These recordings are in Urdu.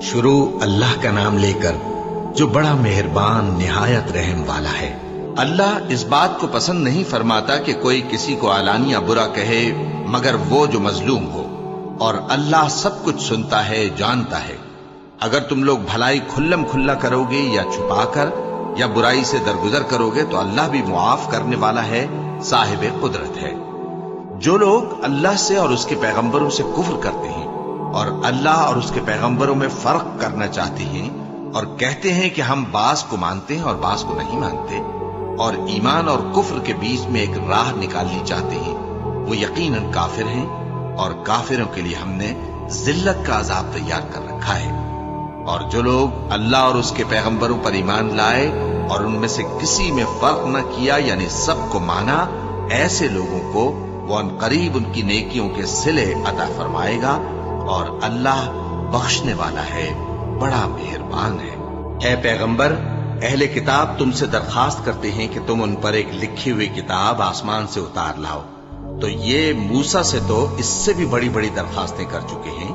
شروع اللہ کا نام لے کر جو بڑا مہربان نہایت رحم والا ہے۔ اللہ اس بات کو پسند نہیں فرماتا کہ کوئی کسی کو علانیہ برا کہے مگر وہ جو مظلوم ہو، اور اللہ سب کچھ سنتا ہے، جانتا ہے۔ اگر تم لوگ بھلائی کھلم کھلا کرو گے یا چھپا کر یا برائی سے درگزر کرو گے تو اللہ بھی معاف کرنے والا ہے، صاحب قدرت ہے۔ جو لوگ اللہ سے اور اس کے پیغمبروں سے کفر کرتے ہیں اور اللہ اور اس کے پیغمبروں میں فرق کرنا چاہتے ہیں اور کہتے ہیں کہ ہم بعض کو مانتے ہیں اور بعض کو نہیں مانتے، اور ایمان اور کفر کے بیچ میں ایک راہ نکالنی چاہتے ہیں، وہ یقیناً کافر ہیں، اور کافروں کے لیے ہم نے ذلت کا عذاب تیار کر رکھا ہے۔ اور جو لوگ اللہ اور اس کے پیغمبروں پر ایمان لائے اور ان میں سے کسی میں فرق نہ کیا، یعنی سب کو مانا، ایسے لوگوں کو وہ عنقریب ان کی نیکیوں کے صلے عطا فرمائے گا، اور اللہ بخشنے والا ہے، بڑا مہربان ہے۔ اے پیغمبر، اہل کتاب تم سے درخواست کرتے ہیں کہ تم ان پر ایک لکھی ہوئی کتاب آسمان سے اتار لاؤ، تو یہ موسیٰ سے تو اس سے بھی بڑی بڑی درخواستیں کر چکے ہیں۔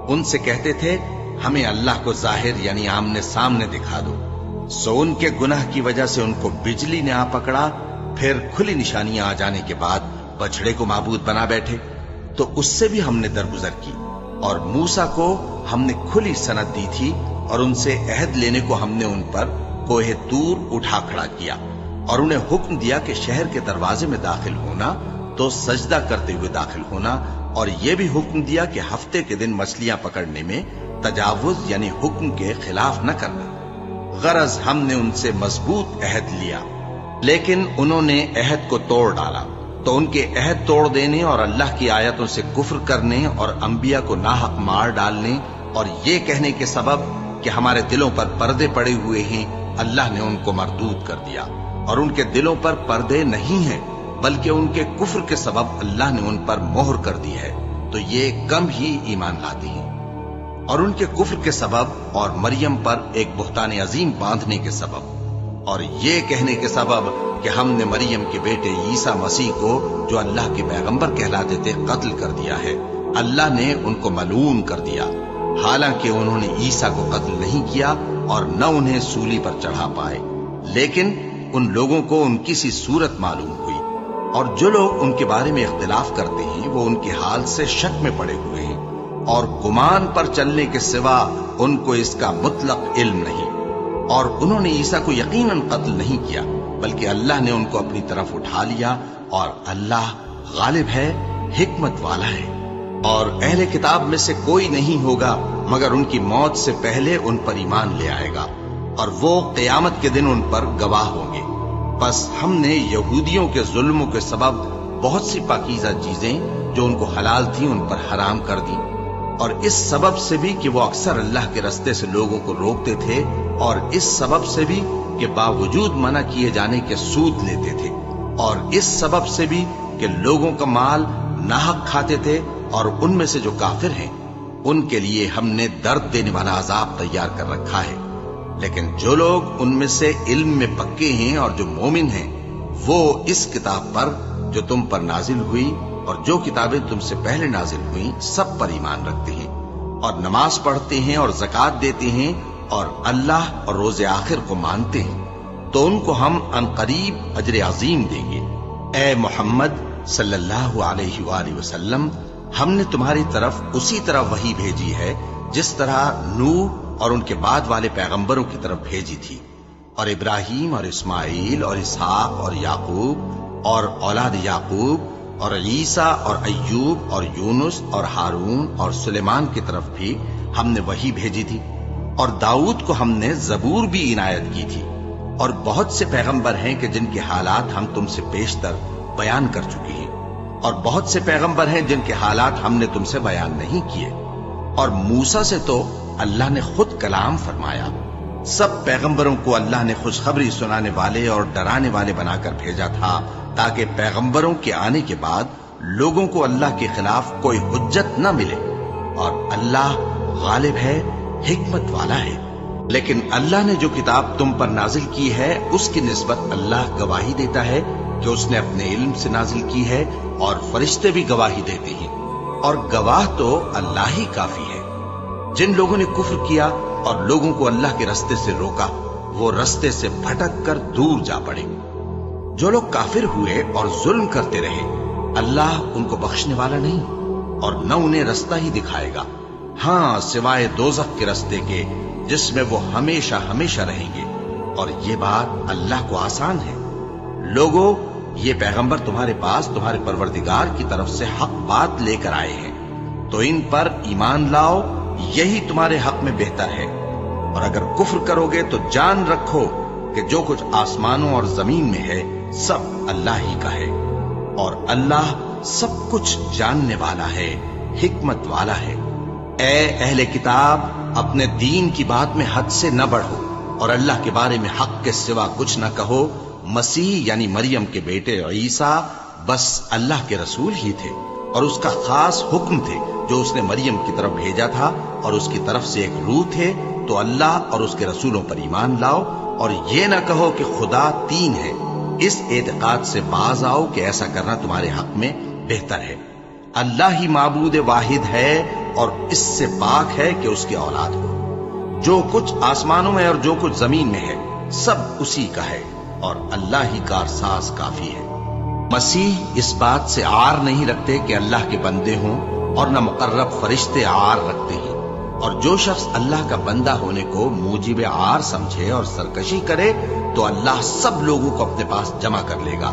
ان سے کہتے تھے ہمیں اللہ کو ظاہر یعنی آمنے سامنے دکھا دو، سو ان کے گناہ کی وجہ سے ان کو بجلی نے آ پکڑا، پھر کھلی نشانیاں آ جانے کے بعد بچڑے کو معبود بنا بیٹھے، تو اس سے بھی ہم نے درگزر کی۔ اور موسیٰ کو ہم نے کھلی سند دی تھی، اور ان سے عہد لینے کو ہم نے ان پر کوہ طور اٹھا کھڑا کیا، اور انہیں حکم دیا کہ شہر کے دروازے میں داخل ہونا تو سجدہ کرتے ہوئے داخل ہونا، اور یہ بھی حکم دیا کہ ہفتے کے دن مچھلیاں پکڑنے میں تجاوز یعنی حکم کے خلاف نہ کرنا۔ غرض ہم نے ان سے مضبوط عہد لیا، لیکن انہوں نے عہد کو توڑ ڈالا، تو ان کے عہد توڑ دینے اور اللہ کی آیتوں سے کفر کرنے اور انبیاء کو ناحق مار ڈالنے اور یہ کہنے کے سبب کہ ہمارے دلوں پر پردے پڑے ہوئے ہیں، اللہ نے ان کو مردود کر دیا، اور ان کے دلوں پر پردے نہیں ہیں بلکہ ان کے کفر کے سبب اللہ نے ان پر مہر کر دی ہے، تو یہ کم ہی ایمان لاتے ہیں۔ اور ان کے کفر کے سبب اور مریم پر ایک بہتان عظیم باندھنے کے سبب اور یہ کہنے کے سبب کہ ہم نے مریم کے بیٹے عیسیٰ مسیح کو جو اللہ کے پیغمبر کہلاتے تھے قتل کر دیا ہے، اللہ نے ان کو ملعون کر دیا، حالانکہ انہوں نے عیسیٰ کو قتل نہیں کیا اور نہ انہیں سولی پر چڑھا پائے، لیکن ان لوگوں کو ان کی سی صورت معلوم ہوئی۔ اور جو لوگ ان کے بارے میں اختلاف کرتے ہیں وہ ان کے حال سے شک میں پڑے ہوئے ہیں، اور گمان پر چلنے کے سوا ان کو اس کا مطلق علم نہیں۔ اور انہوں نے عیسیٰ کو یقیناً قتل نہیں کیا بلکہ اللہ نے ان کو اپنی طرف اٹھا لیا، اور اللہ غالب ہے، حکمت والا ہے۔ اور اہل کتاب میں سے کوئی نہیں ہوگا مگر ان کی موت سے پہلے ان پر ایمان لے آئے گا، اور وہ قیامت کے دن ان پر گواہ ہوں گے۔ بس ہم نے یہودیوں کے ظلموں کے سبب بہت سی پاکیزہ چیزیں جو ان کو حلال تھیں ان پر حرام کر دی، اور اس سبب سے بھی کہ وہ اکثر اللہ کے رستے سے لوگوں کو روکتے تھے، اور اس سبب سے بھی کہ باوجود منع کیے جانے کے سود لیتے تھے، اور اس سبب سے بھی کہ لوگوں کا مال ناحق کھاتے تھے۔ اور ان میں سے جو کافر ہیں ان کے لیے ہم نے درد دینے والا عذاب تیار کر رکھا ہے، لیکن جو لوگ ان میں سے علم میں پکے ہیں اور جو مومن ہیں وہ اس کتاب پر جو تم پر نازل ہوئی اور جو کتابیں تم سے پہلے نازل ہوئیں سب پر ایمان رکھتے ہیں، اور نماز پڑھتے ہیں اور زکوٰۃ دیتے ہیں، اور اللہ اور روز آخر کو مانتے ہیں، تو ان کو ہم عنقریب اجر عظیم دیں گے۔ اے محمد صلی اللہ علیہ وآلہ وسلم، ہم نے تمہاری طرف اسی طرح وحی بھیجی ہے جس طرح نوح اور ان کے بعد والے پیغمبروں کی طرف بھیجی تھی، اور ابراہیم اور اسماعیل اور اسحاق اور یعقوب اور اولاد یعقوب اور عیسیٰ اور ایوب اور یونس اور ہارون اور سلیمان کی طرف بھی ہم نے وحی بھیجی تھی، اور داؤد کو ہم نے زبور بھی عنایت کی تھی، اور بہت سے پیغمبر ہیں کہ جن کے حالات ہم تم سے بیشتر بیان کر چکے ہیں، اور بہت سے پیغمبر ہیں جن کے حالات ہم نے تم سے بیان نہیں کیے۔ اور موسیٰ سے تو اللہ نے خود کلام فرمایا۔ سب پیغمبروں کو اللہ نے خوشخبری سنانے والے اور ڈرانے والے بنا کر بھیجا تھا، تاکہ پیغمبروں کے آنے کے بعد لوگوں کو اللہ کے خلاف کوئی حجت نہ ملے، اور اللہ غالب ہے، حکمت والا ہے۔ لیکن اللہ نے جو کتاب تم پر نازل کی ہے اس کی نسبت اللہ گواہی دیتا ہے کہ اس نے اپنے علم سے نازل کی ہے، اور فرشتے بھی گواہی دیتے ہیں، اور گواہ تو اللہ ہی کافی ہے۔ جن لوگوں نے کفر کیا اور لوگوں کو اللہ کے رستے سے روکا وہ رستے سے بھٹک کر دور جا پڑے۔ جو لوگ کافر ہوئے اور ظلم کرتے رہے اللہ ان کو بخشنے والا نہیں اور نہ انہیں رستہ ہی دکھائے گا، ہاں سوائے دوزخ کے رستے کے جس میں وہ ہمیشہ ہمیشہ رہیں گے، اور یہ بات اللہ کو آسان ہے۔ لوگوں، یہ پیغمبر تمہارے پاس تمہارے پروردگار کی طرف سے حق بات لے کر آئے ہیں، تو ان پر ایمان لاؤ، یہی تمہارے حق میں بہتر ہے۔ اور اگر کفر کرو گے تو جان رکھو کہ جو کچھ آسمانوں اور زمین میں ہے سب اللہ ہی کا ہے، اور اللہ سب کچھ جاننے والا ہے، حکمت والا ہے۔ اے اہل کتاب، اپنے دین کی بات میں حد سے نہ بڑھو اور اللہ کے بارے میں حق کے سوا کچھ نہ کہو۔ مسیح یعنی مریم کے بیٹے عیسیٰ بس اللہ کے رسول ہی تھے اور اس کا خاص حکم تھے جو اس نے مریم کی طرف بھیجا تھا، اور اس کی طرف سے ایک روح تھے۔ تو اللہ اور اس کے رسولوں پر ایمان لاؤ اور یہ نہ کہو کہ خدا تین ہے، اس اعتقاد سے باز آؤ کہ ایسا کرنا تمہارے حق میں بہتر ہے۔ اللہ ہی معبود واحد ہے اور اس سے پاک ہے کہ اس کی اولاد ہو۔ جو کچھ آسمانوں میں اور جو کچھ زمین میں ہے سب اسی کا ہے، اور اللہ ہی کارساز کافی ہے۔ مسیح اس بات سے عار نہیں رکھتے کہ اللہ کے بندے ہوں، اور نہ مقرب فرشتے عار رکھتے ہیں، اور جو شخص اللہ کا بندہ ہونے کو موجب عار سمجھے اور سرکشی کرے تو اللہ سب لوگوں کو اپنے پاس جمع کر لے گا۔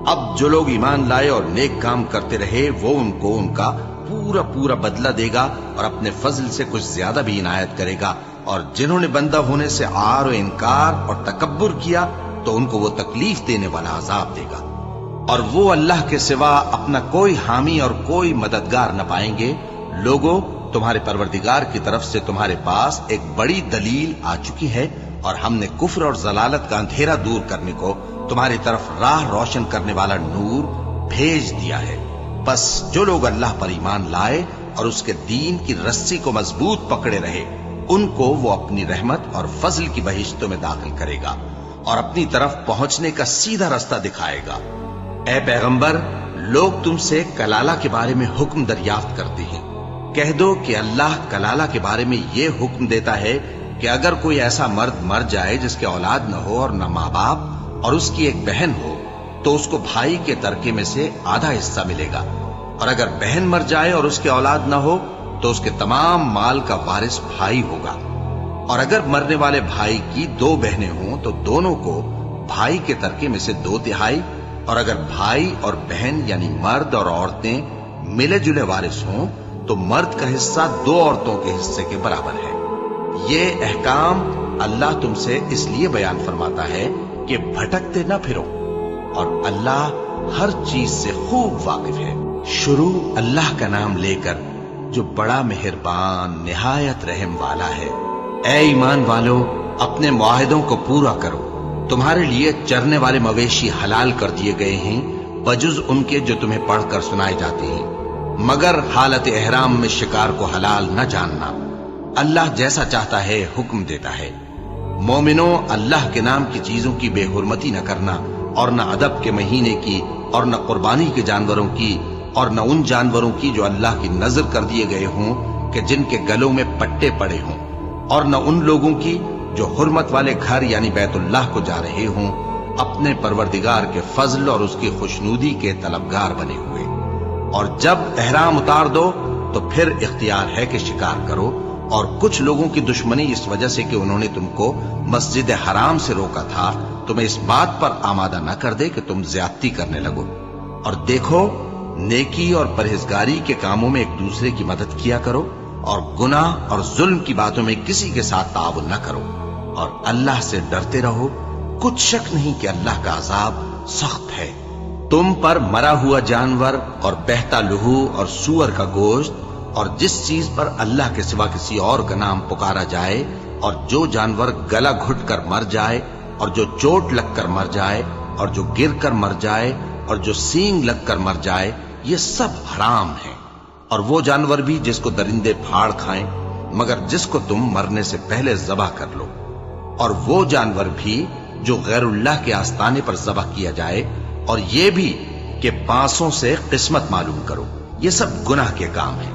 اب جو لوگ ایمان لائے اور نیک کام کرتے رہے وہ ان کو ان کا پورا پورا بدلہ دے گا اور اپنے فضل سے کچھ زیادہ بھی عنایت کرے گا، اور جنہوں نے بندہ ہونے سے عار و انکار اور تکبر کیا تو ان کو وہ تکلیف دینے والا عذاب دے گا، اور وہ اللہ کے سوا اپنا کوئی حامی اور کوئی مددگار نہ پائیں گے۔ لوگوں، تمہارے پروردگار کی طرف سے تمہارے پاس ایک بڑی دلیل آ چکی ہے، اور ہم نے کفر اور ضلالت کا اندھیرا دور کرنے کو تمہاری طرف راہ روشن کرنے والا نور بھیج دیا ہے۔ بس جو لوگ اللہ پر ایمان لائے اور اس کے دین کی رسی کو مضبوط پکڑے رہے ان کو وہ اپنی رحمت اور فضل کی بہشتوں میں داخل کرے گا اور اپنی طرف پہنچنے کا سیدھا راستہ دکھائے گا۔ اے پیغمبر، لوگ تم سے کلالہ کے بارے میں حکم دریافت کرتے ہیں، کہہ دو کہ اللہ کلالہ کے بارے میں یہ حکم دیتا ہے کہ اگر کوئی ایسا مرد مر جائے جس کے اولاد نہ ہو اور نہ ماں باپ اور اس کی ایک بہن ہو تو اس کو بھائی کے ترکے میں سے آدھا حصہ ملے گا، اور اگر بہن مر جائے اور اس کے اولاد نہ ہو تو اس کے تمام مال کا وارث بھائی ہوگا، اور اگر مرنے والے بھائی کی دو بہنیں ہوں تو دونوں کو بھائی کے ترکے میں سے 2/3، اور اگر بھائی اور بہن یعنی مرد اور عورتیں ملے جلے وارث ہوں تو مرد کا حصہ 2 عورتوں کے حصے کے برابر ہے۔ یہ احکام اللہ تم سے اس لیے بیان فرماتا ہے کہ بھٹکتے نہ پھرو، اور اللہ ہر چیز سے خوب واقف ہے۔ شروع اللہ کا نام لے کر جو بڑا مہربان نہایت رحم والا ہے۔ اے ایمان والو، اپنے معاہدوں کو پورا کرو۔ تمہارے لیے چرنے والے مویشی حلال کر دیے گئے ہیں بجز ان کے جو تمہیں پڑھ کر سنائے جاتے ہیں، مگر حالت احرام میں شکار کو حلال نہ جاننا۔ اللہ جیسا چاہتا ہے حکم دیتا ہے۔ مومنوں، اللہ کے نام کی چیزوں کی بے حرمتی نہ کرنا، اور نہ ادب کے مہینے کی، اور نہ قربانی کے جانوروں کی، اور نہ ان جانوروں کی جو اللہ کی نذر کر دیے گئے ہوں کہ جن کے گلوں میں پٹے پڑے ہوں، اور نہ ان لوگوں کی جو حرمت والے گھر یعنی بیت اللہ کو جا رہے ہوں اپنے پروردگار کے فضل اور اس کی خوشنودی کے طلبگار بنے ہوئے۔ اور جب احرام اتار دو تو پھر اختیار ہے کہ شکار کرو، اور کچھ لوگوں کی دشمنی اس وجہ سے کہ انہوں نے تم کو مسجد حرام سے روکا تھا تمہیں اس بات پر آمادہ نہ کر دے کہ تم زیادتی کرنے لگو۔ اور دیکھو، نیکی اور پرہیزگاری کے کاموں میں ایک دوسرے کی مدد کیا کرو، اور گناہ اور ظلم کی باتوں میں کسی کے ساتھ تعاون نہ کرو، اور اللہ سے ڈرتے رہو۔ کچھ شک نہیں کہ اللہ کا عذاب سخت ہے۔ تم پر مرا ہوا جانور اور بہتا لہو اور سور کا گوشت اور جس چیز پر اللہ کے سوا کسی اور کا نام پکارا جائے، اور جو جانور گلا گھٹ کر مر جائے، اور جو چوٹ لگ کر مر جائے، اور جو گر کر مر جائے، اور جو سینگ لگ کر مر جائے، یہ سب حرام ہیں۔ اور وہ جانور بھی جس کو درندے پھاڑ کھائیں، مگر جس کو تم مرنے سے پہلے ذبح کر لو، اور وہ جانور بھی جو غیر اللہ کے آستانے پر ذبح کیا جائے، اور یہ بھی کہ پانسوں سے قسمت معلوم کرو۔ یہ سب گناہ کے کام ہیں۔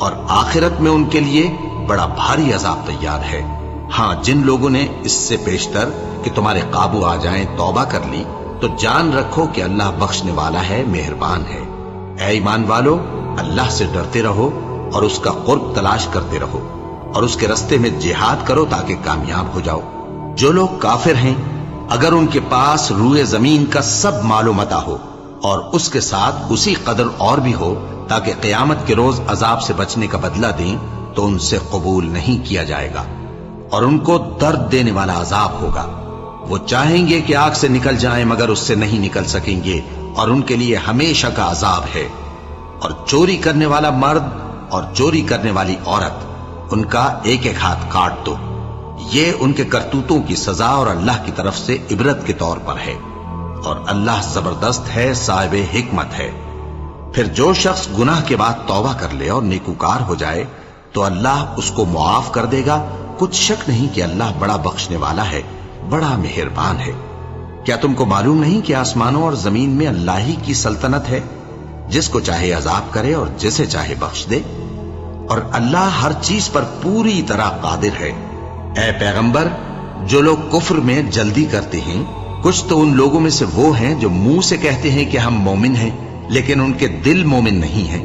اور آخرت میں ان کے لیے بڑا بھاری عذاب تیار ہے۔ ہاں، جن لوگوں نے اس سے پیشتر کہ تمہارے قابو آ جائیں توبہ کر لی تو جان رکھو کہ اللہ بخشنے والا ہے، مہربان ہے۔ اے ایمان والو، اللہ سے ڈرتے رہو اور اس کا قرب تلاش کرتے رہو اور اس کے رستے میں جہاد کرو تاکہ کامیاب ہو جاؤ۔ جو لوگ کافر ہیں، اگر ان کے پاس روئے زمین کا سب مال و متاع ہو اور اس کے ساتھ اسی قدر اور بھی ہو تاکہ قیامت کے روز عذاب سے بچنے کا بدلہ دیں، تو ان سے قبول نہیں کیا جائے گا اور ان کو درد دینے والا عذاب ہوگا۔ وہ چاہیں گے کہ آگ سے نکل جائیں مگر اس سے نہیں نکل سکیں گے اور ان کے لیے ہمیشہ کا عذاب ہے۔ اور چوری کرنے والا مرد اور چوری کرنے والی عورت، ان کا ایک ایک ہاتھ کاٹ دو، یہ ان کے کرتوتوں کی سزا اور اللہ کی طرف سے عبرت کے طور پر ہے، اور اللہ زبردست ہے، صاحب حکمت ہے۔ پھر جو شخص گناہ کے بعد توبہ کر لے اور نیکوکار ہو جائے تو اللہ اس کو معاف کر دے گا۔ کچھ شک نہیں کہ اللہ بڑا بخشنے والا ہے، بڑا مہربان ہے۔ کیا تم کو معلوم نہیں کہ آسمانوں اور زمین میں اللہ ہی کی سلطنت ہے، جس کو چاہے عذاب کرے اور جسے چاہے بخش دے، اور اللہ ہر چیز پر پوری طرح قادر ہے۔ اے پیغمبر، جو لوگ کفر میں جلدی کرتے ہیں، کچھ تو ان لوگوں میں سے وہ ہیں جو منہ سے کہتے ہیں کہ ہم مومن ہیں لیکن ان کے دل مومن نہیں ہیں،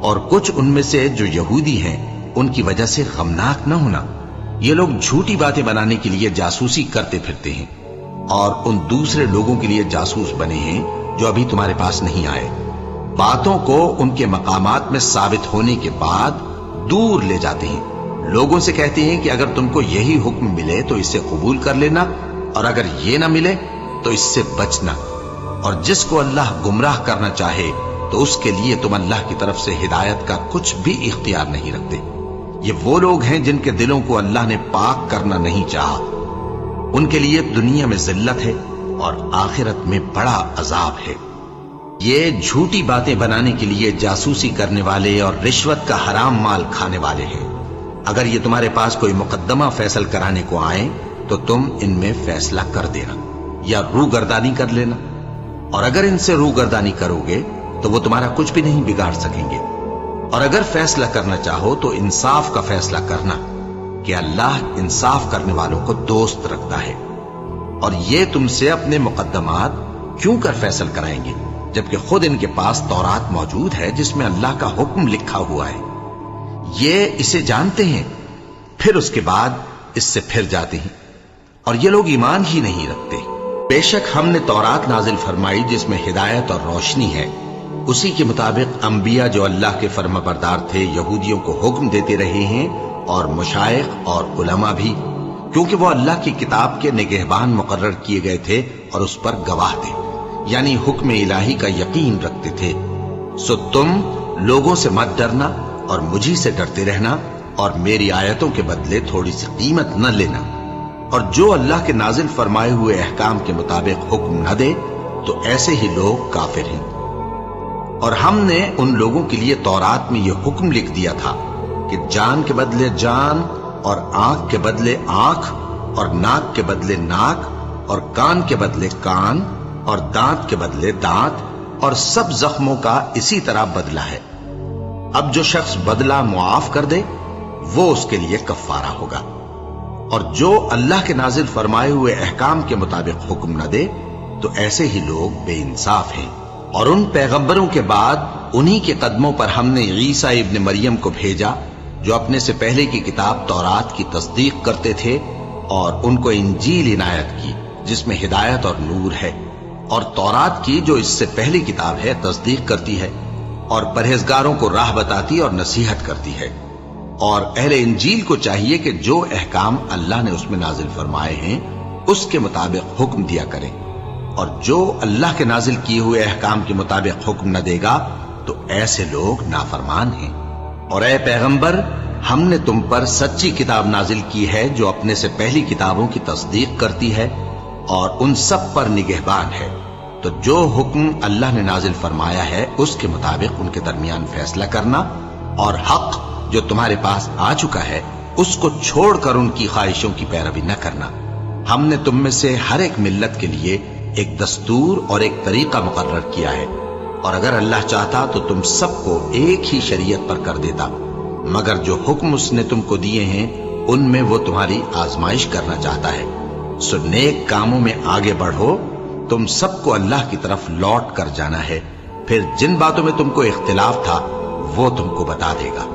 اور کچھ ان میں سے جو یہودی ہیں، ان کی وجہ سے غمناک نہ ہونا۔ یہ لوگ جھوٹی باتیں بنانے کے لیے جاسوسی کرتے پھرتے ہیں اور ان دوسرے لوگوں کے لیے جاسوس بنے ہیں جو ابھی تمہارے پاس نہیں آئے۔ باتوں کو ان کے مقامات میں ثابت ہونے کے بعد دور لے جاتے ہیں، لوگوں سے کہتے ہیں کہ اگر تم کو یہی حکم ملے تو اسے قبول کر لینا، اور اگر یہ نہ ملے تو اس سے بچنا، اور جس کو اللہ گمراہ کرنا چاہے تو اس کے لیے تم اللہ کی طرف سے ہدایت کا کچھ بھی اختیار نہیں رکھتے۔ یہ وہ لوگ ہیں جن کے دلوں کو اللہ نے پاک کرنا نہیں چاہا، ان کے لیے دنیا میں ذلت ہے اور آخرت میں بڑا عذاب ہے۔ یہ جھوٹی باتیں بنانے کے لیے جاسوسی کرنے والے اور رشوت کا حرام مال کھانے والے ہیں۔ اگر یہ تمہارے پاس کوئی مقدمہ فیصل کرانے کو آئیں تو تم ان میں فیصلہ کر دینا یا روگردانی کر لینا، اور اگر ان سے روگردانی کرو گے تو وہ تمہارا کچھ بھی نہیں بگاڑ سکیں گے۔ اور اگر فیصلہ کرنا چاہو تو انصاف کا فیصلہ کرنا، کہ اللہ انصاف کرنے والوں کو دوست رکھتا ہے۔ اور یہ تم سے اپنے مقدمات کیوں کر فیصل کرائیں گے جبکہ خود ان کے پاس تورات موجود ہے جس میں اللہ کا حکم لکھا ہوا ہے۔ یہ اسے جانتے ہیں، پھر اس کے بعد اس سے پھر جاتے ہیں، اور یہ لوگ ایمان ہی نہیں رکھتے۔ بے شک ہم نے تورات نازل فرمائی جس میں ہدایت اور روشنی ہے، اسی کے مطابق انبیاء جو اللہ کے فرما بردار تھے یہودیوں کو حکم دیتے رہے ہیں، اور مشائخ اور علماء بھی، کیونکہ وہ اللہ کی کتاب کے نگہبان مقرر کیے گئے تھے اور اس پر گواہ تھے، یعنی حکم الہی کا یقین رکھتے تھے۔ سو تم لوگوں سے مت ڈرنا اور مجھی سے ڈرتے رہنا، اور میری آیتوں کے بدلے تھوڑی سی قیمت نہ لینا، اور جو اللہ کے نازل فرمائے ہوئے احکام کے مطابق حکم نہ دے تو ایسے ہی لوگ کافر ہیں۔ اور ہم نے ان لوگوں کے لیے تورات میں یہ حکم لکھ دیا تھا کہ جان کے بدلے جان، اور آنکھ کے بدلے آنکھ، اور ناک کے بدلے ناک، اور کان کے بدلے کان، اور دانت کے بدلے دانت، اور سب زخموں کا اسی طرح بدلہ ہے۔ اب جو شخص بدلہ معاف کر دے وہ اس کے لیے کفارہ ہوگا، اور جو اللہ کے نازل فرمائے ہوئے احکام کے مطابق حکم نہ دے تو ایسے ہی لوگ بے انصاف ہیں۔ اور ان پیغمبروں کے بعد انہی کے قدموں پر ہم نے عیسیٰ ابن مریم کو بھیجا جو اپنے سے پہلے کی کتاب تورات کی تصدیق کرتے تھے، اور ان کو انجیل عنایت کی جس میں ہدایت اور نور ہے، اور تورات کی جو اس سے پہلی کتاب ہے تصدیق کرتی ہے اور پرہیزگاروں کو راہ بتاتی اور نصیحت کرتی ہے۔ اور اہل انجیل کو چاہیے کہ جو احکام اللہ نے اس میں نازل فرمائے ہیں اس کے مطابق حکم دیا کریں، اور جو اللہ کے نازل کیے ہوئے احکام کے مطابق حکم نہ دے گا تو ایسے لوگ نافرمان ہیں۔ اور اے پیغمبر، ہم نے تم پر سچی کتاب نازل کی ہے جو اپنے سے پہلی کتابوں کی تصدیق کرتی ہے اور ان سب پر نگہبان ہے، تو جو حکم اللہ نے نازل فرمایا ہے اس کے مطابق ان کے درمیان فیصلہ کرنا، اور حق جو تمہارے پاس آ چکا ہے اس کو چھوڑ کر ان کی خواہشوں کی پیروی نہ کرنا۔ ہم نے تم میں سے ہر ایک ملت کے لیے ایک دستور اور ایک طریقہ مقرر کیا ہے، اور اگر اللہ چاہتا تو تم سب کو ایک ہی شریعت پر کر دیتا، مگر جو حکم اس نے تم کو دیے ہیں ان میں وہ تمہاری آزمائش کرنا چاہتا ہے۔ سو نیک کاموں میں آگے بڑھو، تم سب کو اللہ کی طرف لوٹ کر جانا ہے، پھر جن باتوں میں تم کو اختلاف تھا وہ تم کو بتا دے گا۔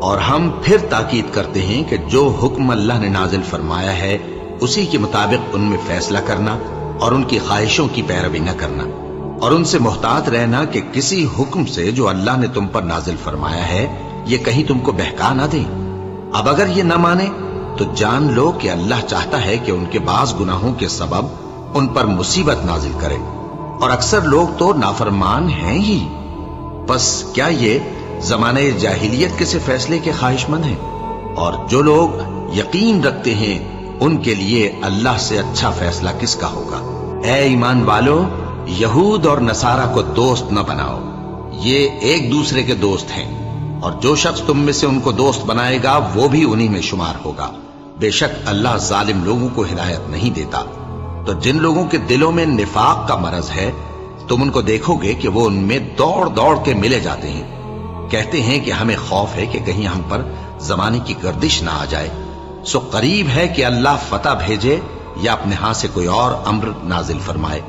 اور ہم پھر تاکید کرتے ہیں کہ جو حکم اللہ نے نازل فرمایا ہے اسی کے مطابق ان میں فیصلہ کرنا اور ان کی خواہشوں کی پیروی نہ کرنا، اور ان سے محتاط رہنا کہ کسی حکم سے جو اللہ نے تم پر نازل فرمایا ہے یہ کہیں تم کو بہکا نہ دیں۔ اب اگر یہ نہ مانے تو جان لو کہ اللہ چاہتا ہے کہ ان کے بعض گناہوں کے سبب ان پر مصیبت نازل کرے، اور اکثر لوگ تو نافرمان ہیں ہی۔ پس کیا یہ زمانہ جاہلیت کے سے فیصلے کے خواہش مند ہیں؟ اور جو لوگ یقین رکھتے ہیں ان کے لیے اللہ سے اچھا فیصلہ کس کا ہوگا۔ اے ایمان والو، یہود اور نصارہ کو دوست نہ بناؤ، یہ ایک دوسرے کے دوست ہیں، اور جو شخص تم میں سے ان کو دوست بنائے گا وہ بھی انہی میں شمار ہوگا۔ بے شک اللہ ظالم لوگوں کو ہدایت نہیں دیتا۔ تو جن لوگوں کے دلوں میں نفاق کا مرض ہے تم ان کو دیکھو گے کہ وہ ان میں دوڑ دوڑ کے ملے جاتے ہیں، کہتے ہیں کہ ہمیں خوف ہے کہ کہیں ہم پر زمانے کی گردش نہ آ جائے۔ سو قریب ہے کہ اللہ فتح بھیجے یا اپنے ہاں سے کوئی اور امر نازل فرمائے،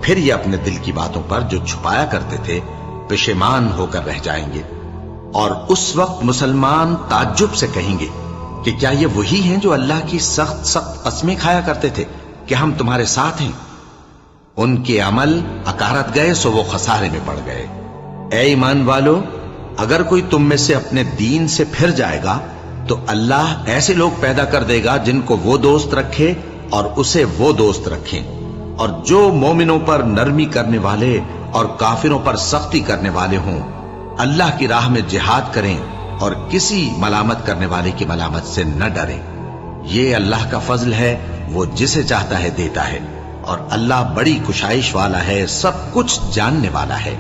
پھر یہ اپنے دل کی باتوں پر جو چھپایا کرتے تھے پشیمان ہو کر رہ جائیں گے۔ اور اس وقت مسلمان تعجب سے کہیں گے کہ کیا یہ وہی ہیں جو اللہ کی سخت سخت قسمیں کھایا کرتے تھے کہ ہم تمہارے ساتھ ہیں؟ ان کے عمل اکارت گئے سو وہ خسارے میں پڑ گئے۔ اے ایمان والو، اگر کوئی تم میں سے اپنے دین سے پھر جائے گا تو اللہ ایسے لوگ پیدا کر دے گا جن کو وہ دوست رکھے اور اسے وہ دوست رکھیں، اور جو مومنوں پر نرمی کرنے والے اور کافروں پر سختی کرنے والے ہوں، اللہ کی راہ میں جہاد کریں اور کسی ملامت کرنے والے کی ملامت سے نہ ڈریں۔ یہ اللہ کا فضل ہے، وہ جسے چاہتا ہے دیتا ہے، اور اللہ بڑی کشائش والا ہے، سب کچھ جاننے والا ہے۔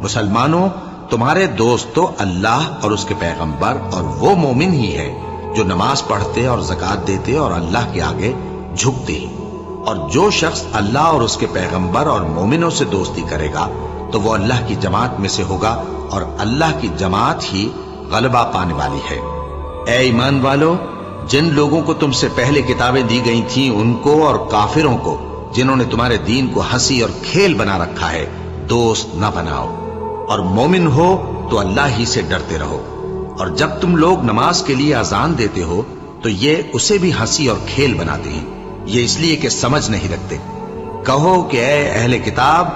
مسلمانوں، تمہارے دوست تو اللہ اور اس کے پیغمبر اور وہ مومن ہی ہے جو نماز پڑھتے اور زکوٰۃ دیتے اور اللہ کے آگے جھکتے ہیں۔ اور جو شخص اللہ اور اس کے پیغمبر اور مومنوں سے دوستی کرے گا تو وہ اللہ کی جماعت میں سے ہوگا، اور اللہ کی جماعت ہی غلبہ پانے والی ہے۔ اے ایمان والو، جن لوگوں کو تم سے پہلے کتابیں دی گئی تھیں ان کو اور کافروں کو جنہوں نے تمہارے دین کو ہنسی اور کھیل بنا رکھا ہے دوست نہ بناؤ، اور مومن ہو تو اللہ ہی سے ڈرتے رہو۔ اور جب تم لوگ نماز کے لیے اذان دیتے ہو تو یہ اسے بھی ہنسی اور کھیل بناتے ہیں، یہ اس لیے کہ سمجھ نہیں رکھتے۔ کہو کہ اے اہل کتاب،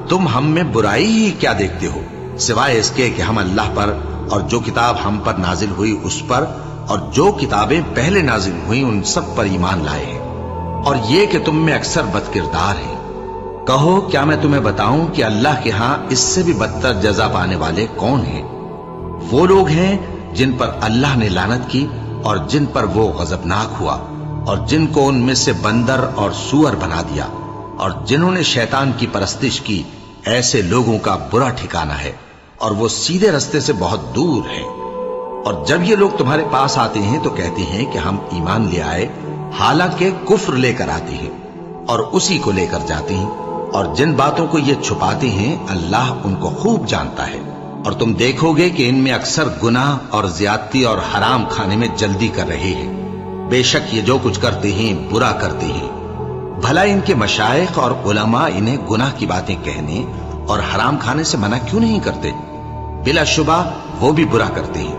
تم ہم میں برائی ہی کیا دیکھتے ہو، سوائے اس کے کہ ہم اللہ پر اور جو کتاب ہم پر نازل ہوئی اس پر اور جو کتابیں پہلے نازل ہوئیں ان سب پر ایمان لائے ہیں، اور یہ کہ تم میں اکثر بد کردار ہیں۔ کہو کیا میں تمہیں بتاؤں کہ اللہ کے ہاں اس سے بھی بدتر جزا پانے والے کون ہیں؟ وہ لوگ ہیں جن پر اللہ نے لعنت کی اور جن پر وہ غضبناک ہوا، اور جن کو ان میں سے بندر اور سور بنا دیا، اور جنہوں نے شیطان کی پرستش کی، ایسے لوگوں کا برا ٹھکانہ ہے، اور وہ سیدھے رستے سے بہت دور ہیں۔ اور جب یہ لوگ تمہارے پاس آتے ہیں تو کہتے ہیں کہ ہم ایمان لے آئے، حالانکہ کفر لے کر آتے ہیں اور اسی کو لے کر جاتے ہیں، اور جن باتوں کو یہ چھپاتے ہیں اللہ ان کو خوب جانتا ہے۔ اور تم دیکھو گے کہ ان میں اکثر گناہ اور زیادتی اور حرام کھانے میں جلدی کر رہے ہیں، بے شک یہ جو کچھ کرتے ہیں برا کرتے ہیں۔ بھلا ان کے مشائخ اور علماء انہیں گناہ کی باتیں کہنے اور حرام کھانے سے منع کیوں نہیں کرتے؟ بلا شبہ وہ بھی برا کرتے ہیں۔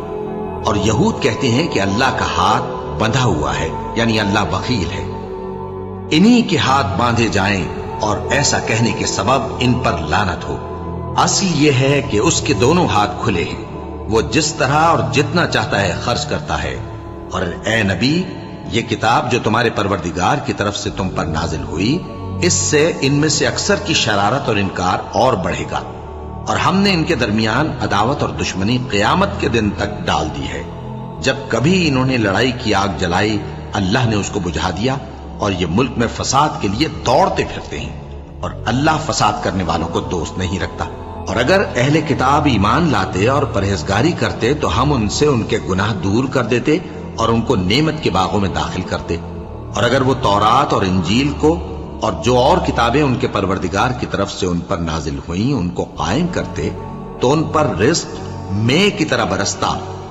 اور یہود کہتے ہیں کہ اللہ کا ہاتھ بندھا ہوا ہے، یعنی اللہ بخیل ہے۔ انہی کے ہاتھ باندھے جائیں اور ایسا کہنے کے سبب ان پر لعنت ہو۔ اصل یہ ہے کہ اس کے دونوں ہاتھ کھلے ہیں، وہ جس طرح اور جتنا چاہتا ہے خرچ کرتا ہے۔ اور اے نبی، یہ کتاب جو تمہارے پروردگار کی طرف سے تم پر نازل ہوئی، اس سے ان میں سے اکثر کی شرارت اور انکار اور بڑھے گا، اور ہم نے ان کے درمیان عداوت اور دشمنی قیامت کے دن تک ڈال دی ہے۔ جب کبھی انہوں نے لڑائی کی آگ جلائی اللہ نے اس کو بجھا دیا، اور یہ ملک میں فساد کے لیے دوڑتے پھرتے ہیں، اور اللہ فساد کرنے والوں کو دوست نہیں رکھتا۔ اور اگر اہل کتاب ایمان لاتے اور پرہیزگاری کرتے تو ہم ان سے ان کے گناہ دور کر دیتے اور ان کو نعمت کے باغوں میں داخل کرتے۔ اور اگر وہ تورات اور انجیل کو اور جو اور کتابیں ان کے پروردگار کی طرف سے ان پر نازل ہوئیں ان کو قائم کرتے تو ان پر رزق مے کی طرح برستا